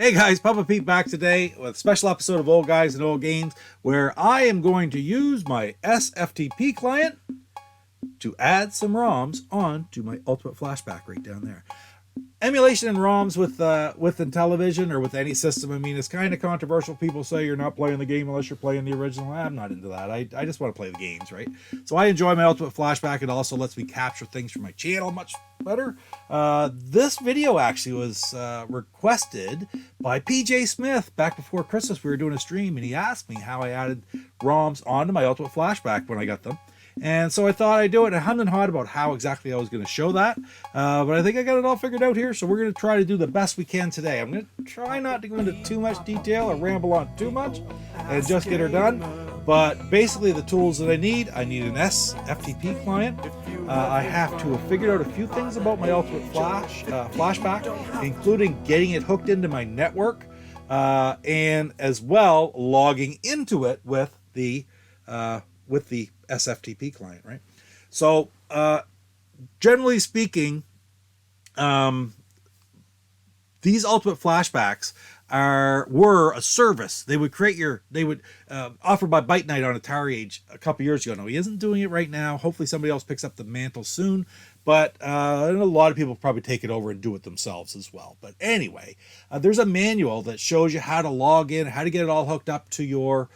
Hey guys, Papa Pete back today with a special episode of Old Guys and Old Games where I am going to use my SFTP client to add some ROMs onto my Ultimate Flashback right down there. Emulation and ROMs with Intellivision or with any system, I mean, it's kind of controversial. People say you're not playing the game unless you're playing the original. I'm not into that. I just want to play the games, right? So I enjoy my Ultimate Flashback. It also lets me capture things from my channel much better. This video actually was requested by PJ Smith back before Christmas. We were doing a stream and he asked me how I added ROMs onto my Ultimate Flashback when I got them. And so I thought I'd do it. I hummed and hawed about how exactly I was going to show that. But I think I got it all figured out here. So we're going to try to do the best we can today. I'm going to try not to go into too much detail or ramble on too much and just get her done. But basically the tools that I need an SFTP client. I have to have figured out a few things about my Ultimate Flashback, including getting it hooked into my network and as well logging into it with the SFTP client, right? So, generally speaking, these Ultimate Flashbacks were a service. They would offered by Byte Night on Atari Age a couple years ago. No, he isn't doing it right now. Hopefully somebody else picks up the mantle soon. But I know a lot of people probably take it over and do it themselves as well. But anyway, there's a manual that shows you how to log in, how to get it all hooked up to your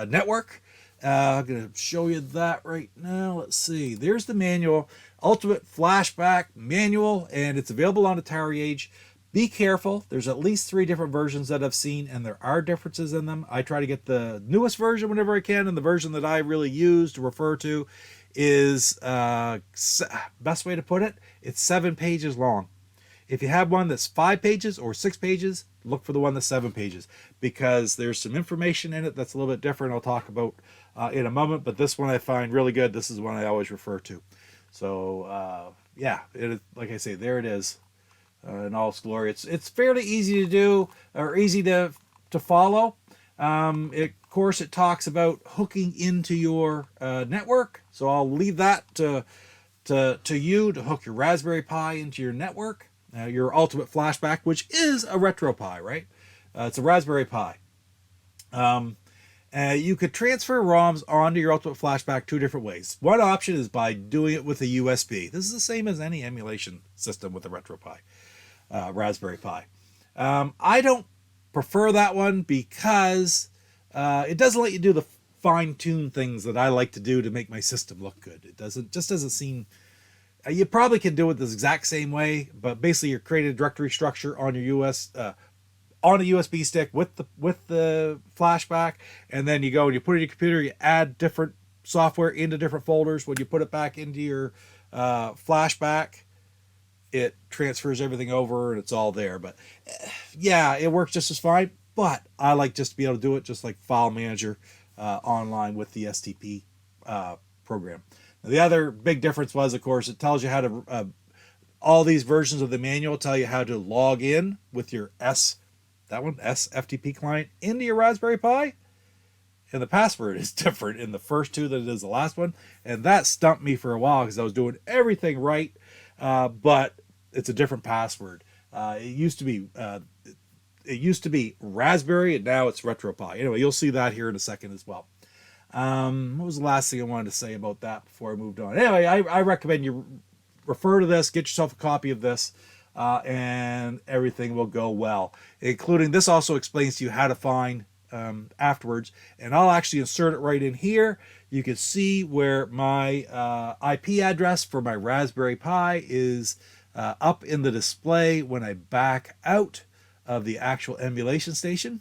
network. I'm going to show you that right now. Let's see. There's the manual, Ultimate Flashback manual, and it's available on Atari Age. Be careful. There's at least 3 different versions that I've seen, and there are differences in them. I try to get the newest version whenever I can, and the version that I really use to refer to is, best way to put it, it's 7 pages long. If you have one that's 5 pages or 6 pages, look for the one that's 7 pages because there's some information in it that's a little bit different. I'll talk about in a moment, but this one I find really good. This is one I always refer to. So yeah, it is, like I say, there it is in all its glory. It's fairly easy to do or easy to follow. Of course, it talks about hooking into your network. So I'll leave that to you to hook your Raspberry Pi into your network. Your Ultimate Flashback, which is a RetroPie, right? It's a Raspberry Pi. You could transfer ROMs onto your Ultimate Flashback 2 different ways. One option is by doing it with a USB. This is the same as any emulation system with a RetroPie, Raspberry Pi. I don't prefer that one because it doesn't let you do the fine-tune things that I like to do to make my system look good. It doesn't seem... You probably can do it the exact same way, but basically you're creating a directory structure on your on a USB stick with the flashback, and then you go and you put it in your computer. You add different software into different folders. When you put it back into your flashback, it transfers everything over and it's all there. But yeah, it works just as fine. But I like just to be able to do it just like File Manager online with the STP program. The other big difference was, of course, it tells you how to, all these versions of the manual tell you how to log in with your SFTP client into your Raspberry Pi. And the password is different in the first 2 than it is the last one. And that stumped me for a while because I was doing everything right. But it's a different password. It used to be Raspberry and now it's RetroPie. Anyway, you'll see that here in a second as well. What was the last thing I wanted to say about that before I moved on? Anyway, I recommend you refer to this, get yourself a copy of this, and everything will go well. Including this also explains to you how to find afterwards, and I'll actually insert it right in here. You can see where my IP address for my Raspberry Pi is up in the display when I back out of the actual emulation station.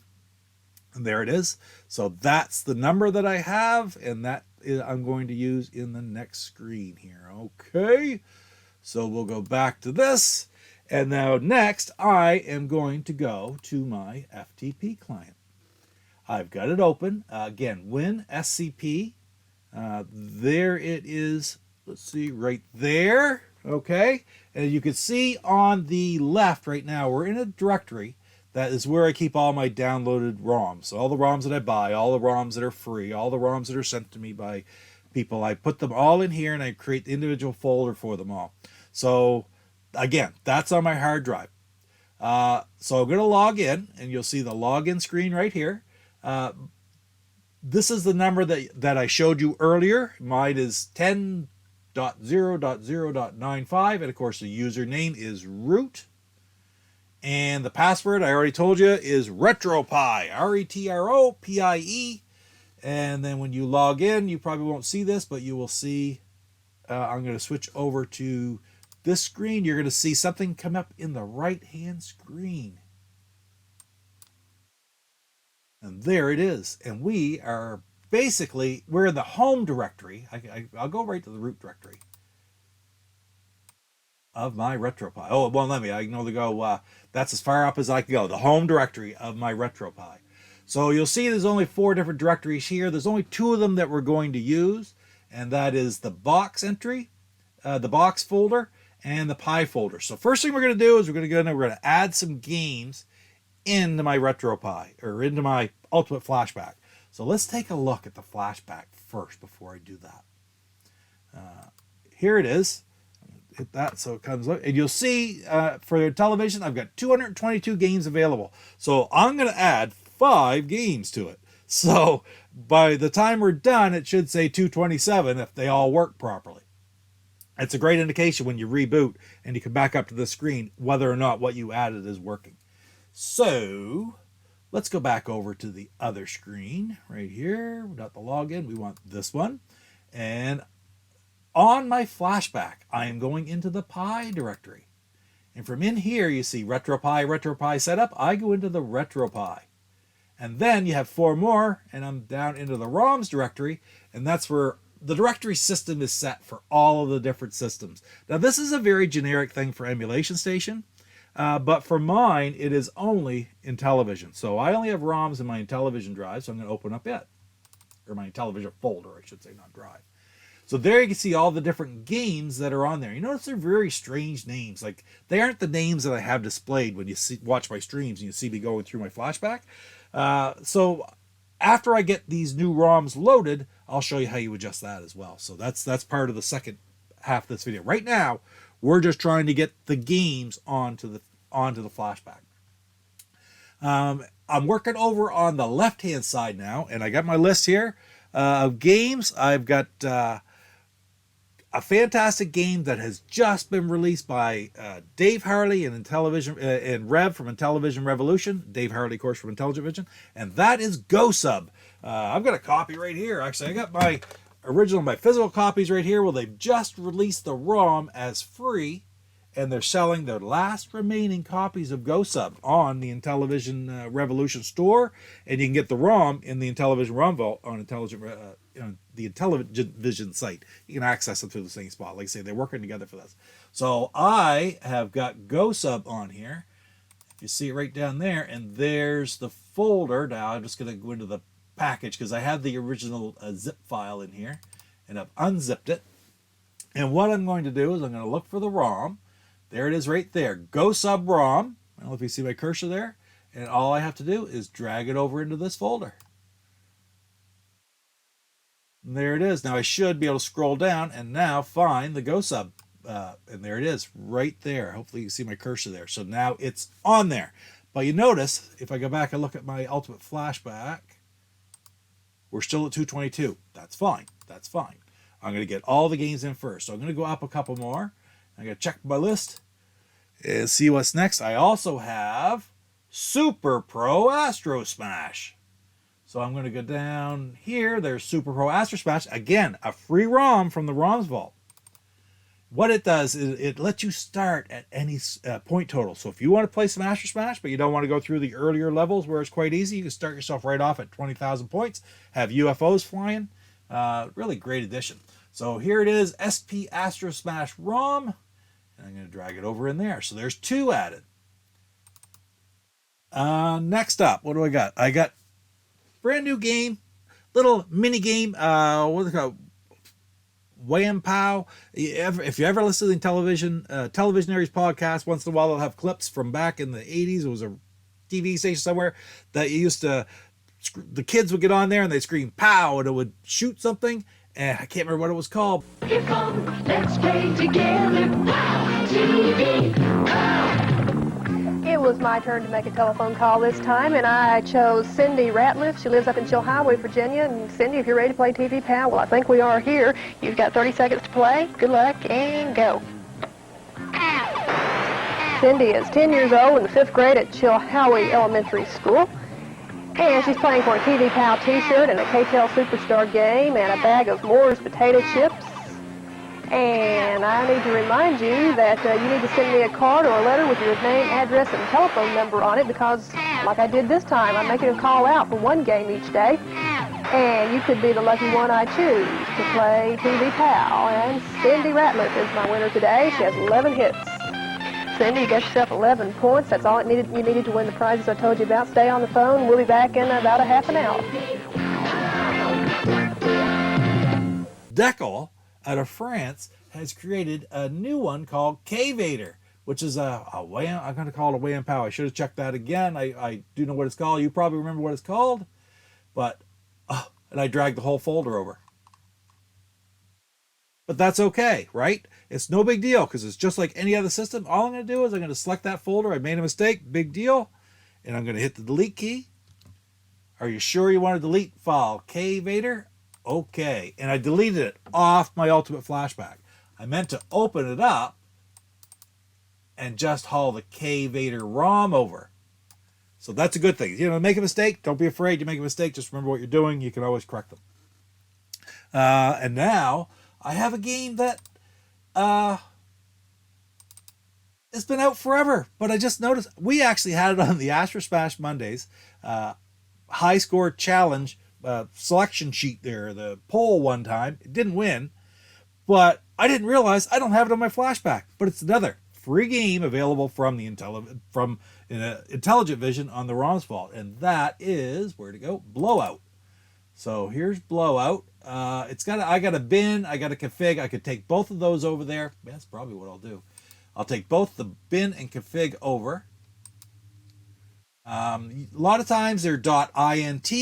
And there it is. So that's the number that I have, and that I'm going to use in the next screen here. Okay, so we'll go back to this, and now next I am going to go to my FTP client. I've got it open. Again, WinSCP. There it is. Let's see, right there. Okay, and you can see on the left right now, we're in a directory. That is where I keep all my downloaded ROMs. So all the ROMs that I buy, all the ROMs that are free, all the ROMs that are sent to me by people, I put them all in here and I create the individual folder for them all. So again, that's on my hard drive. So I'm going to log in, and you'll see the login screen right here. This is the number that I showed you earlier. Mine is 10.0.0.95, and of course the username is root. And the password, I already told you, is RetroPie, RetroPie. And then when you log in, you probably won't see this, but you will see, I'm going to switch over to this screen. You're going to see something come up in the right-hand screen. And there it is. And we are basically, we're in the home directory. I'll go right to the root directory of my RetroPie. Oh, it won't let me. I can only go, that's as far up as I can go. The home directory of my RetroPie. So you'll see there's only 4 different directories here. There's only 2 of them that we're going to use. And that is the box entry, the box folder, and the Pi folder. So first thing we're going to do is we're going to go in and we're going to add some games into my RetroPie, or into my Ultimate Flashback. So let's take a look at the Flashback first before I do that. Here it is. Hit that so it comes up. And you'll see for Intellivision, I've got 222 games available. So I'm going to add 5 games to it. So by the time we're done, it should say 227 if they all work properly. It's a great indication when you reboot and you come back up to the screen whether or not what you added is working. So let's go back over to the other screen right here. We got the login. We want this one. And on my Flashback, I am going into the Pi directory. And from in here, you see RetroPie setup. I go into the RetroPie. And then you have 4 more, and I'm down into the ROMs directory, and that's where the directory system is set for all of the different systems. Now, this is a very generic thing for Emulation Station, but for mine, it is only Intellivision. So I only have ROMs in my Intellivision drive, so I'm going to open up it. Or my Intellivision folder, I should say, not drive. So there you can see all the different games that are on there. You notice they're very strange names. Like, they aren't the names that I have displayed when you watch my streams and you see me going through my Flashback. So after I get these new ROMs loaded, I'll show you how you adjust that as well. So that's part of the second half of this video. Right now, we're just trying to get the games onto the Flashback. I'm working over on the left-hand side now, and I got my list here of games. I've got a fantastic game that has just been released by Dave Harley and Intellivision and Rev from Intellivision Revolution. Dave Harley, of course, from Intellivision, and that is GoSub. I've got a copy right here. Actually, I got my physical copies right here. Well, they've just released the ROM as free, and they're selling their last remaining copies of GoSub on the Intellivision Revolution store, and you can get the ROM in the Intellivision ROM Vault on the Intellivision site. You can access them through the same spot. Like I say, they're working together for this. So I have got GoSub on here. You see it right down there, and there's the folder. Now I'm just going to go into the package because I have the original zip file in here, and I've unzipped it. And what I'm going to do is I'm going to look for the ROM. There it is right there, GoSub ROM. I don't know if you see my cursor there. And all I have to do is drag it over into this folder. And there it is. Now I should be able to scroll down and now find the GoSub. And there it is, right there. Hopefully you can see my cursor there. So now it's on there. But you notice, if I go back and look at my Ultimate Flashback, we're still at 222. That's fine. That's fine. I'm going to get all the games in first. So I'm going to go up a couple more. I'm going to check my list and see what's next. I also have Super Pro Astro Smash. So I'm going to go down here. There's Super Pro Astro Smash. Again, a free ROM from the ROMs Vault. What it does is it lets you start at any point total. So if you want to play some Astro Smash, but you don't want to go through the earlier levels where it's quite easy, you can start yourself right off at 20,000 points, have UFOs flying. Really great addition. So here it is, SP Astro Smash ROM. And I'm going to drag it over in there. So there's 2 added. Next up, what do I got? I got brand new game, little mini game. What do they call it? Wham Pow. If you ever listen to the Intellivisionaries podcast, once in a while they'll have clips from back in the 80s. It was a TV station somewhere that you used to, the kids would get on there and they'd scream pow and it would shoot something. And I can't remember what it was called. Here come, let's play together. Pow! TV! Pow! It was my turn to make a telephone call this time, and I chose Cindy Ratliff. She lives up in Chilhowee, Virginia. And Cindy, if you're ready to play TV Pal, well, I think we are here. You've got 30 seconds to play. Good luck, and go. Cindy is 10 years old in the 5th grade at Chilhowee Elementary School. And she's playing for a TV Pal t-shirt and a KTEL Superstar game and a bag of Moore's potato chips. And I need to remind you that you need to send me a card or a letter with your name, address, and telephone number on it because, like I did this time, I'm making a call out for one game each day. And you could be the lucky one I choose to play TV Pal. And Cindy Ratliff is my winner today. She has 11 hits. Cindy, you got yourself 11 points. That's all you needed to win the prizes I told you about. Stay on the phone. We'll be back in about a half an hour. Deckel out of France has created a new one called K-Vader, which is I'm going to call it a Way-In Pow. I should have checked that again. I do know what it's called. You probably remember what it's called, but and I dragged the whole folder over. But that's okay, right? It's no big deal because it's just like any other system. All I'm going to do is I'm going to select that folder. I made a mistake, big deal, and I'm going to hit the delete key. Are you sure you want to delete file K-Vader? Okay, and I deleted it off my Ultimate Flashback. I meant to open it up and just haul the K-Vader ROM over. So that's a good thing. You know, make a mistake, don't be afraid to make a mistake. Just remember what you're doing. You can always correct them. And now I have a game that it's been out forever, but I just noticed we actually had it on the Astro Smash Mondays high score challenge selection sheet there, the poll one time. It didn't win, but I didn't realize I don't have it on my Flashback. But it's another free game available from the Intelligent Vision on the ROM's Vault, and that is where to go. Blowout. So here's Blowout. I got a bin, I got a config. I could take both of those over there. That's probably what I'll do. I'll take both the bin and config over. A lot of times they're .int.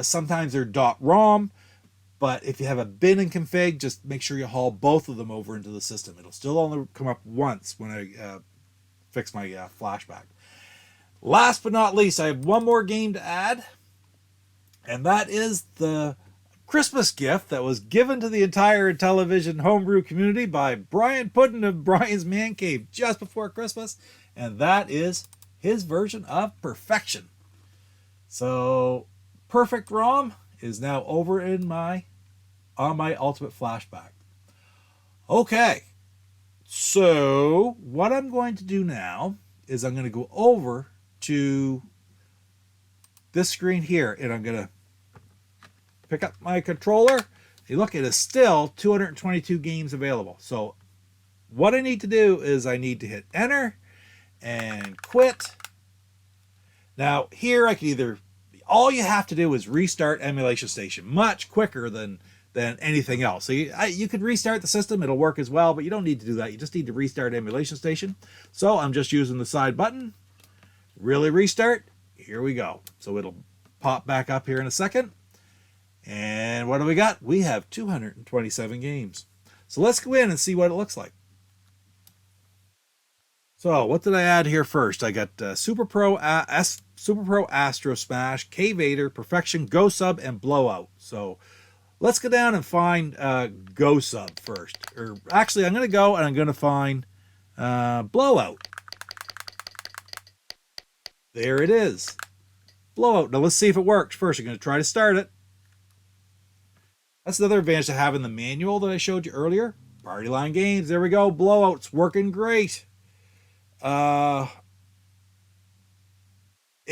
Sometimes they're .rom. But if you have a bin and config, just make sure you haul both of them over into the system. It'll still only come up once when I fix my Flashback. Last but not least, I have one more game to add. And that is the Christmas gift that was given to the entire Intellivision homebrew community by Brian Puddin of Brian's Man Cave just before Christmas. And that is his version of Perfection. So Perfect ROM is now over on my Ultimate Flashback. Okay, so what I'm going to do now is I'm going to go over to this screen here, and I'm going to pick up my controller. You look, it is still 222 games available. So what I need to do is I need to hit enter and quit. Now here I can either, all you have to do is restart Emulation Station, much quicker than anything else. So you could restart the system, it'll work as well, but you don't need to do that. You just need to restart Emulation Station. So I'm just using the side button, really restart. Here we go. So it'll pop back up here in a second. And what do we got? We have 227 games. So let's go in and see what it looks like. So what did I add here first? I got Super Pro Astro Smash, K-Vader, Perfection, Go Sub, and Blowout. So let's go down and find Go Sub first. Or actually, I'm going to go and I'm going to find Blowout. There it is. Blowout. Now let's see if it works. First, I'm going to try to start it. That's another advantage to having the manual that I showed you earlier. Party Line Games. There we go. Blowout's working great. It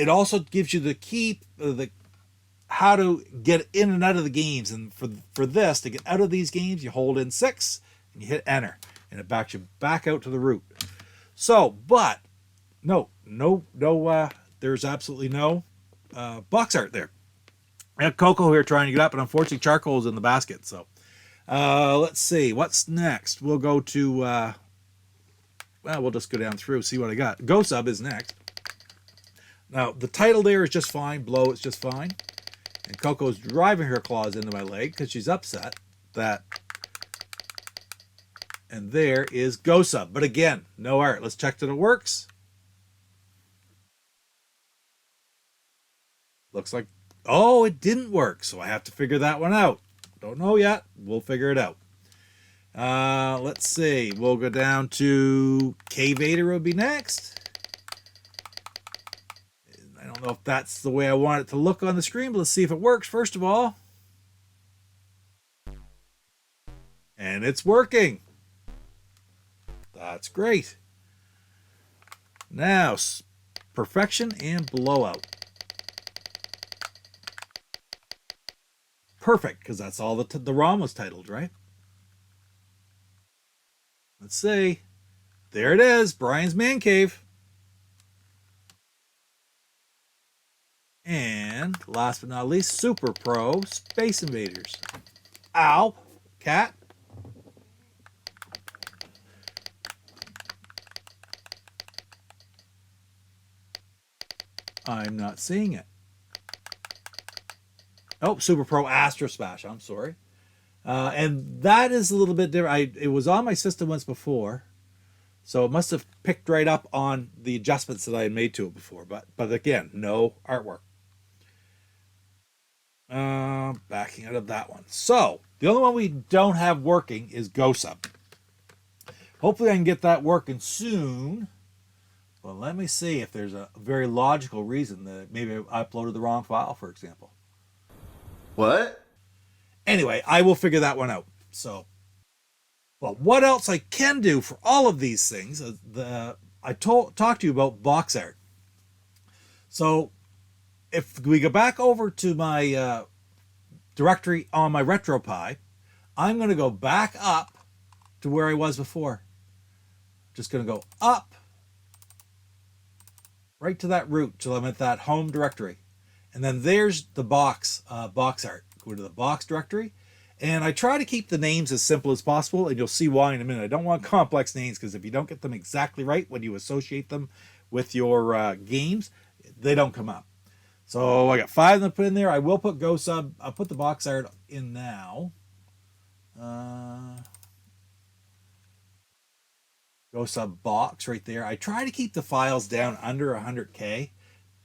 also gives you the key, how to get in and out of the games. And for this, to get out of these games, you hold in 6 and you hit enter, and it backs you back out to the root. So, but no, there's absolutely no box art there. I have Coco here trying to get up, but unfortunately charcoal is in the basket. So let's see what's next. We'll go to we'll just go down through, see what I got. Go Sub is next. Now the title there is just fine. Blow is just fine. And Coco's driving her claws into my leg because she's upset that. And there is Go Sub, but again, no art. Let's check that it works. looks like, oh, it didn't work. So I have to figure that one out. Don't know yet. We'll figure it out. Let's see. We'll go down to K Vader will be next. I don't know if that's the way I want it to look on the screen, but let's see if it works first of all. And it's working. That's great. Now, perfection and blowout. Perfect, because that's all the ROM was titled, right? Let's see. There it is, Brian's Man Cave. And last but not least, Super Pro Space Invaders. Ow, cat. I'm not seeing it. Oh, Super Pro Astro Smash. I'm sorry. And that is a little bit different. It was on my system once before, so it must have picked right up on the adjustments that I had made to it before. But again, no artwork. Backing out of that one. So the only one we don't have working is GoSub. Hopefully I can get that working soon. Well, let me see if there's a very logical reason that maybe I uploaded the wrong file, for example. What? Anyway, I will figure that one out. So, well, what else I can do for all of these things? I talked to you about box art. So, if we go back over to my directory on my RetroPie, I'm going to go back up to where I was before. Just going to go up right to that root till I'm at that home directory. And then there's the box art. Go to the box directory. And I try to keep the names as simple as possible, and you'll see why in a minute. I don't want complex names, because if you don't get them exactly right when you associate them with your games, they don't come up. So I got 5 of them put in there. I will put GoSub. I'll put the box art in now. GoSub box right there. I try to keep the files down under 100K.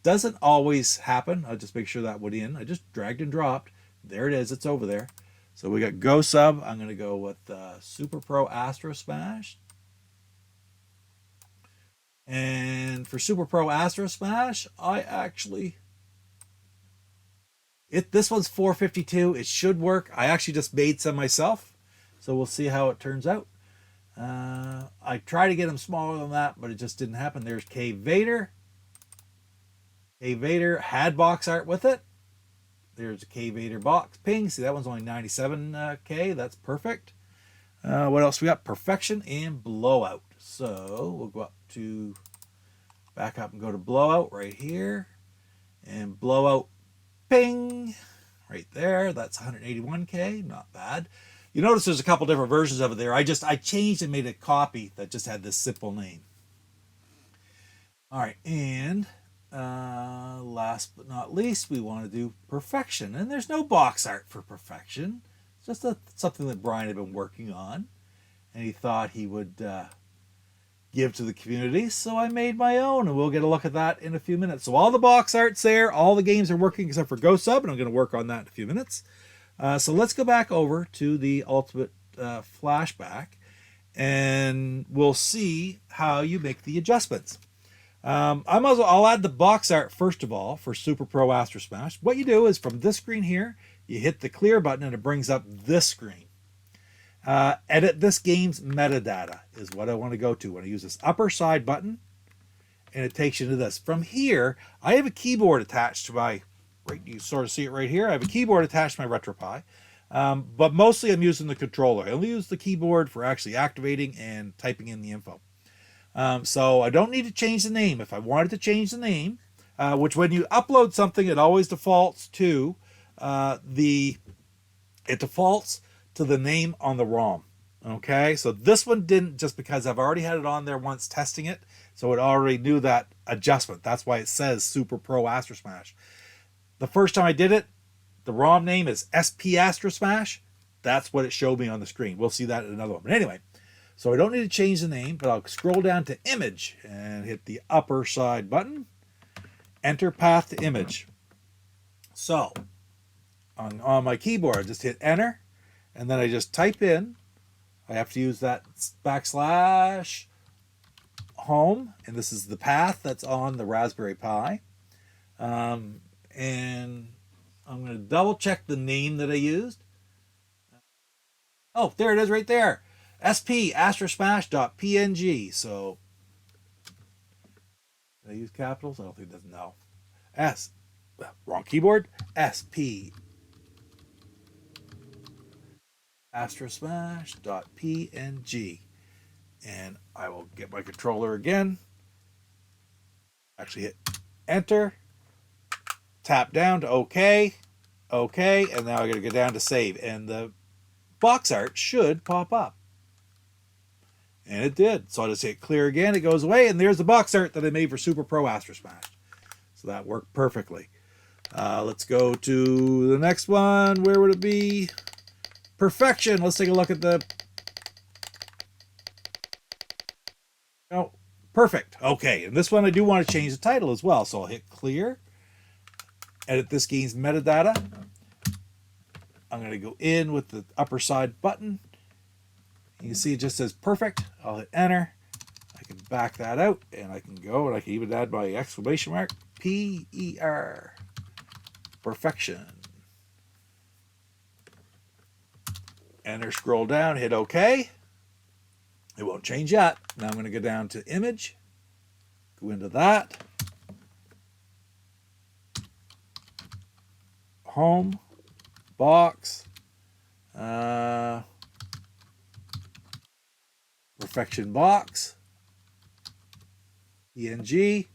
Doesn't always happen. I'll just make sure that went in. I just dragged and dropped. There it is. It's over there. So we got GoSub. I'm going to go with Super Pro Astro Smash. And for Super Pro Astro Smash, I actually... This one's 452. It should work. I actually just made some myself. So we'll see how it turns out. I tried to get them smaller than that, but it just didn't happen. There's K Vader. K Vader had box art with it. There's a K Vader box ping. See, that one's only 97K. That's perfect. What else we got? Perfection and blowout. So we'll go up to, back up and go to blowout right here. And blowout ping right there. That's 181K. Not bad. You notice there's a couple different versions of it there. I changed and made a copy that just had this simple name. All right, and last but not least, we want to do perfection. And there's no box art for perfection. It's just something that Brian had been working on, and he thought he would give to the community. So I made my own, and we'll get a look at that in a few minutes. So all the box art's there. All the games are working except for GoSub, and I'm going to work on that in a few minutes. So let's go back over to the Ultimate Flashback, and we'll see how you make the adjustments. I'll add the box art first of all for Super Pro Astro Smash. What you do is from this screen here, you hit the clear button and it brings up this screen. Edit this game's metadata is what I want to go to when I use this upper side button, and it takes you to this. From here, I have a keyboard attached to my, right, you sort of see it right here. I have a keyboard attached to my RetroPie, but mostly I'm using the controller. I only use the keyboard for actually activating and typing in the info. So I don't need to change the name. If I wanted to change the name, which when you upload something, it always defaults to the name on the ROM. Okay, so this one didn't, just because I've already had it on there once testing it, so it already knew that adjustment. That's why it says Super Pro Astro Smash. The first time I did it, the ROM name is SP Astro Smash. That's what it showed me on the screen. We'll see that in another one. But anyway, so I don't need to change the name, but I'll scroll down to image and hit the upper side button. Enter path to image. So on my keyboard, I just hit enter, and then I just type in. I have to use that / home, and this is the path that's on the Raspberry Pi. And I'm going to double check the name that I used. Oh, there it is right there. sp_smash.png. So, did I use capitals? I don't think that's no. Wrong keyboard. sp_smash.png. And I will get my controller again. Actually hit enter. Tap down to OK. OK. And now I got to go down to save. And the box art should pop up. And it did. So I just hit clear again. It goes away. And there's the box art that I made for Super Pro Astro Smash. So that worked perfectly. Let's go to the next one. Where would it be? Perfection. Let's take a look at the... Oh, perfect. Okay. And this one I do want to change the title as well. So I'll hit clear. Edit this game's metadata. I'm going to go in with the upper side button. You can see it just says perfect. I'll hit enter. I can back that out and I can go and I can even add my exclamation mark. PER. Perfection. Enter, scroll down, hit OK. It won't change yet. Now I'm going to go down to image. Go into that. Home. Box. Perfection box. PNG.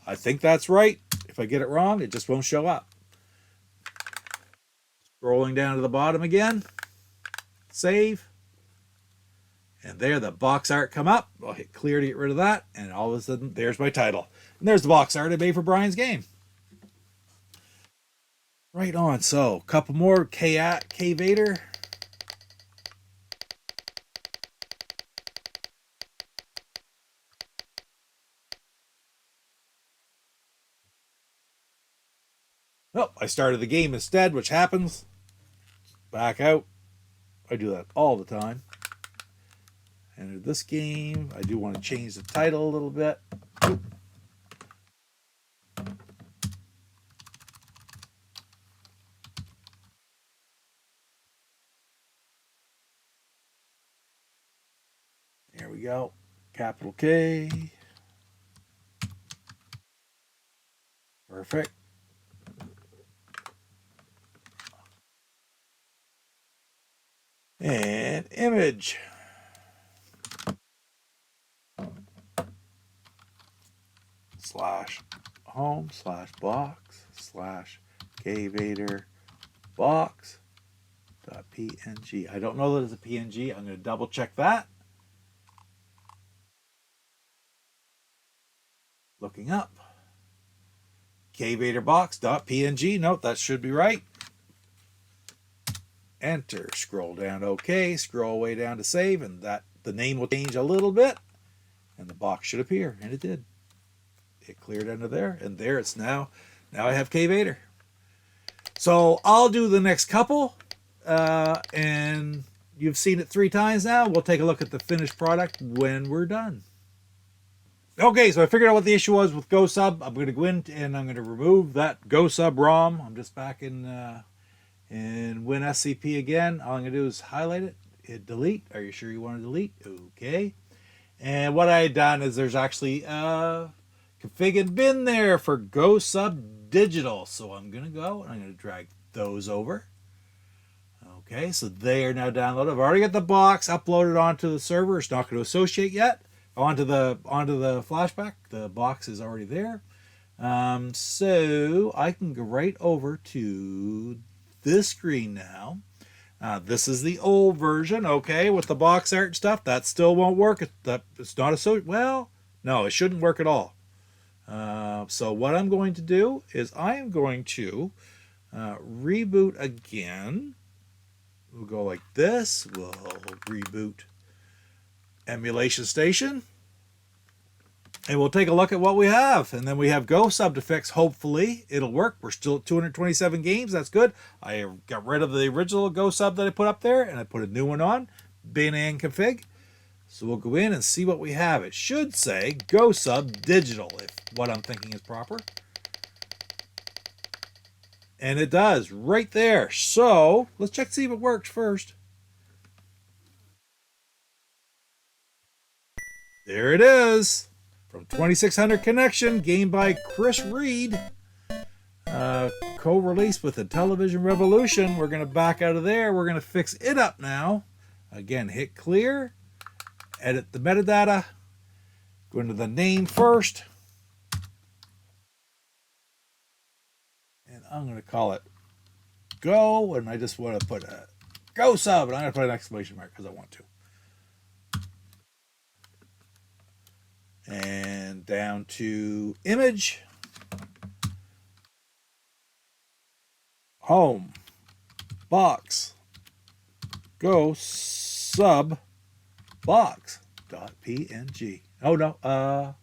I think that's right. If I get it wrong, it just won't show up. Scrolling down to the bottom again. Save. And there the box art come up. I'll hit clear to get rid of that. And all of a sudden, there's my title. And there's the box art I made for Brian's game. Right on. So, a couple more. K Vader. Oh, I started the game instead, which happens. Back out. I do that all the time. Enter this game. I do want to change the title a little bit. There we go. Capital K. Perfect. And image. /home /box /kvader box.png. I don't know that it's a PNG. I'm going to double check that. Looking up. kvaderbox.png. Nope, that should be right. Enter. Scroll down to OK. Scroll way down to save, and that the name will change a little bit, and the box should appear, and it did. It cleared under there, and there it's now. Now I have K Vader. So I'll do the next couple, and you've seen it 3 times now. We'll take a look at the finished product when we're done. Okay, so I figured out what the issue was with GoSub. I'm going to go in and I'm going to remove that GoSub ROM. I'm just back in WinSCP again. All I'm going to do is highlight it, hit delete. Are you sure you want to delete? Okay. And what I had done is there's actually a configured bin there for GoSub Digital. So I'm going to go and I'm going to drag those over. Okay, so they are now downloaded. I've already got the box uploaded onto the server. It's not going to associate yet. Onto the flashback. The box is already there. So I can go right over to this screen now. This is the old version, okay, with the box art and stuff. That still won't work. It's not well, no, it shouldn't work at all. So what I'm going to do is I am going to reboot again. We'll go like this. We'll reboot Emulation Station. And we'll take a look at what we have. And then we have Go Sub to fix. Hopefully it'll work. We're still at 227 games. That's good. I got rid of the original Go Sub that I put up there, and I put a new one on. Bin and config. So we'll go in and see what we have. It should say Go Sub Digital, if what I'm thinking is proper. And it does, right there. So let's check to see if it works first. There it is. From 2600 Connection, game by Chris Reed. Co-released with Intellivision Revolution. We're going to back out of there. We're going to fix it up now. Again, hit clear. Edit the metadata. Go into the name first. And I'm going to call it Go. And I just want to put a Go Sub. And I'm going to put an exclamation mark because I want to. And down to image, home, box, Go Sub, box.png. Oh no, I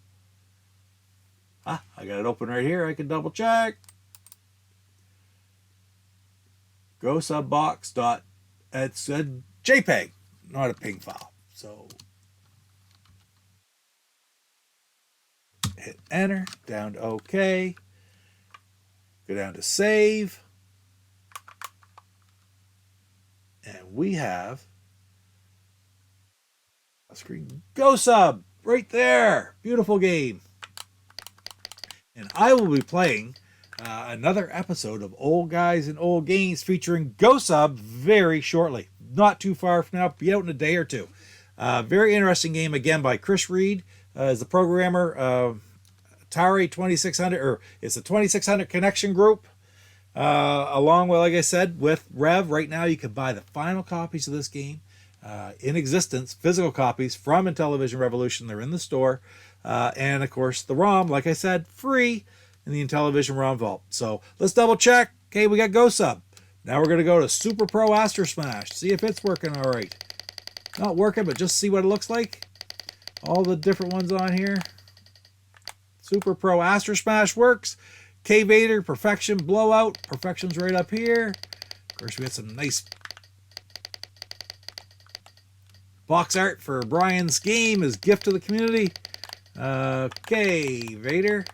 got it open right here. I can double check. Go Sub box dot. It's a JPEG, not a PNG file. So. Hit enter, down to OK, go down to save, and we have a screen Go Sub right there. Beautiful game. And I will be playing another episode of Old Guys and Old Games featuring Go Sub very shortly. Not too far from now, be out in a day or two. Very interesting game, again, by Chris Reed as the programmer. Atari 2600, or it's a 2600 Connection group, along with, like I said, with Rev. Right now you can buy the final copies of this game in existence, physical copies from Intellivision Revolution. They're in the store. And of course the ROM, like I said, free in the Intellivision ROM vault. So let's double check. Okay, we got Go Sub. Now we're going to go to Super Pro Aster Smash, see if it's working all right. Not working, but just see what it looks like. All the different ones on here. Super Pro Aster Smash works. K-Vader, Perfection, Blowout. Perfection's right up here. Of course, we had some nice box art for Brian's game as gift to the community. K-Vader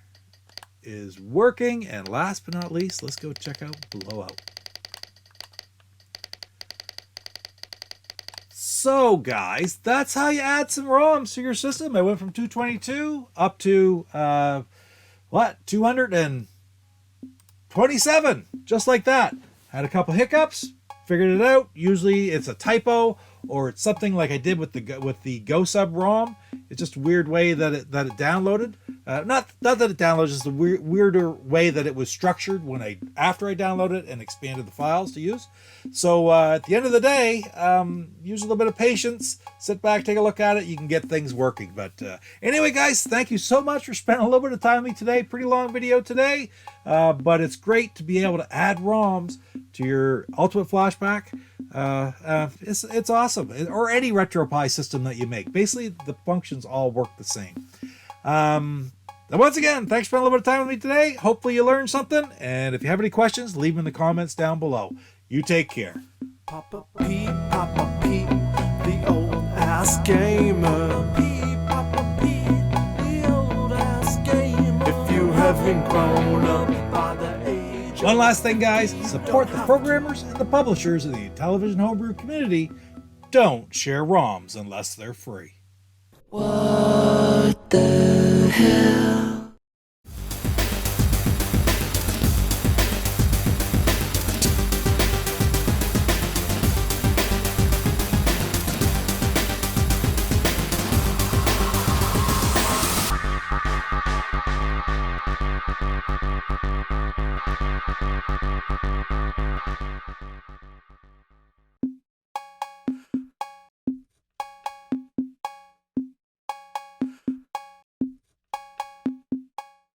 is working. And last but not least, let's go check out Blowout. So, guys, that's how you add some ROMs to your system. I went from 222 up to, 227, just like that. Had a couple hiccups, figured it out. Usually it's a typo or it's something like I did with the Go Sub ROM. It's just a weird way that it downloaded. Not that it downloads, just a weirder way that it was structured after I downloaded it and expanded the files to use. So at the end of the day, use a little bit of patience. Sit back, take a look at it. You can get things working. But anyway, guys, thank you so much for spending a little bit of time with me today. Pretty long video today, but it's great to be able to add ROMs to your Ultimate Flashback. It's awesome. Or any RetroPie system that you make. Basically, the functions all work the same. And once again, thanks for spending a little bit of time with me today. Hopefully you learned something. And if you have any questions, leave them in the comments down below. You take care. Papa Pete, the old ass gamer. Papa Pete, the old ass gamer. If you haven't grown up by the age. One last thing, guys. Support the programmers and the publishers of the Intellivision homebrew community. Don't share ROMs unless they're free. What the hell?